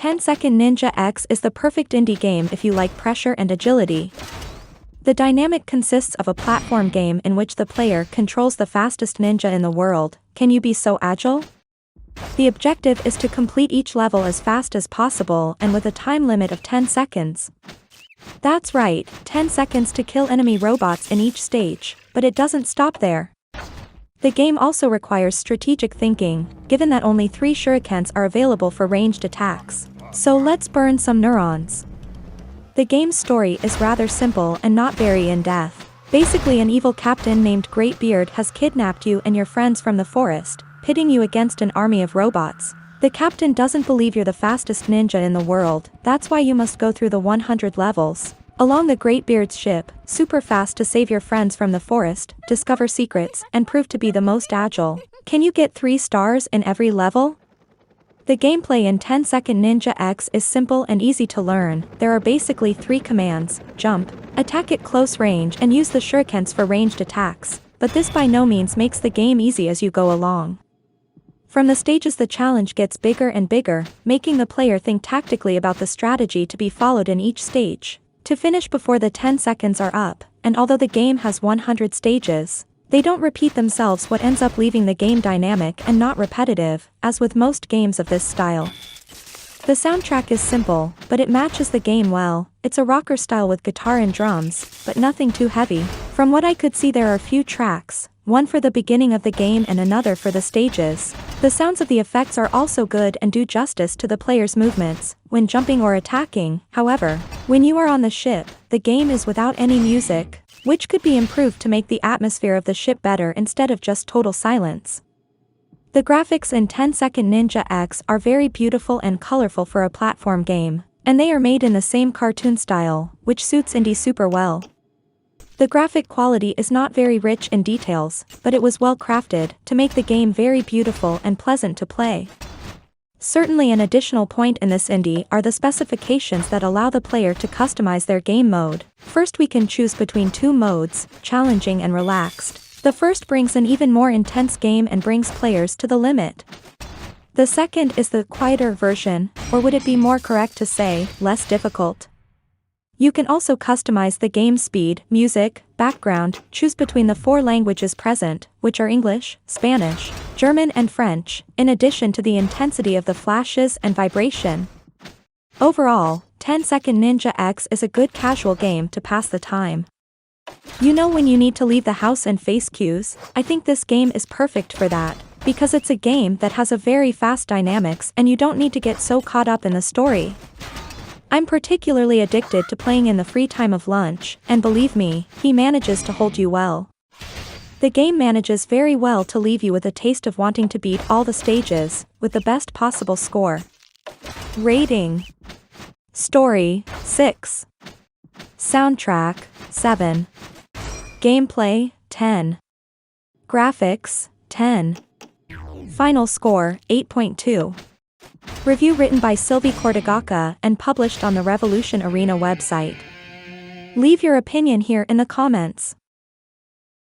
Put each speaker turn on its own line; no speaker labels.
10-Second Ninja X is the perfect indie game if you like pressure and agility. The dynamic consists of a platform game in which the player controls the fastest ninja in the world. Can you be so agile? The objective is to complete each level as fast as possible and with a time limit of 10 seconds. That's right, 10 seconds to kill enemy robots in each stage, but it doesn't stop there. The game also requires strategic thinking, given that only 3 shurikens are available for ranged attacks. So let's burn some neurons. The game's story is rather simple and not very in-depth. Basically, an evil captain named Greatbeard has kidnapped you and your friends from the forest, pitting you against an army of robots. The captain doesn't believe you're the fastest ninja in the world, that's why you must go through the 100 levels along the Greatbeard's ship, super fast to save your friends from the forest, discover secrets, and prove to be the most agile. Can you get 3 stars in every level? The gameplay in 10-Second Ninja X is simple and easy to learn. There are basically 3 commands: jump, attack at close range, and use the shurikens for ranged attacks, but this by no means makes the game easy as you go along. From the stages the challenge gets bigger and bigger, making the player think tactically about the strategy to be followed in each stage, to finish before the 10 seconds are up, and although the game has 100 stages, they don't repeat themselves, what ends up leaving the game dynamic and not repetitive, as with most games of this style. The soundtrack is simple, but it matches the game well. It's a rocker style with guitar and drums, but nothing too heavy. From what I could see, there are few tracks, one for the beginning of the game and another for the stages. The sounds of the effects are also good and do justice to the player's movements when jumping or attacking. However, when you are on the ship, the game is without any music, which could be improved to make the atmosphere of the ship better instead of just total silence. The graphics in 10-Second Ninja X are very beautiful and colorful for a platform game, and they are made in the same cartoon style, which suits indie super well. The graphic quality is not very rich in details, but it was well crafted to make the game very beautiful and pleasant to play. Certainly an additional point in this indie are the specifications that allow the player to customize their game mode. First, we can choose between 2 modes, challenging and relaxed. The first brings an even more intense game and brings players to the limit. The second is the quieter version, or would it be more correct to say, less difficult? You can also customize the game speed, music, background, choose between the 4 languages present, which are English, Spanish, German and French, in addition to the intensity of the flashes and vibration. Overall, 10-Second Ninja X is a good casual game to pass the time. You know, when you need to leave the house and face queues, I think this game is perfect for that, because it's a game that has a very fast dynamics and you don't need to get so caught up in the story. I'm particularly addicted to playing in the free time of lunch, and believe me, he manages to hold you well. The game manages very well to leave you with a taste of wanting to beat all the stages, with the best possible score. Rating: Story, 6. Soundtrack, 7. Gameplay, 10. Graphics, 10. Final score, 8.2. Review written by Sylvie Cortegaka and published on the Revolution Arena website. Leave your opinion here in the comments.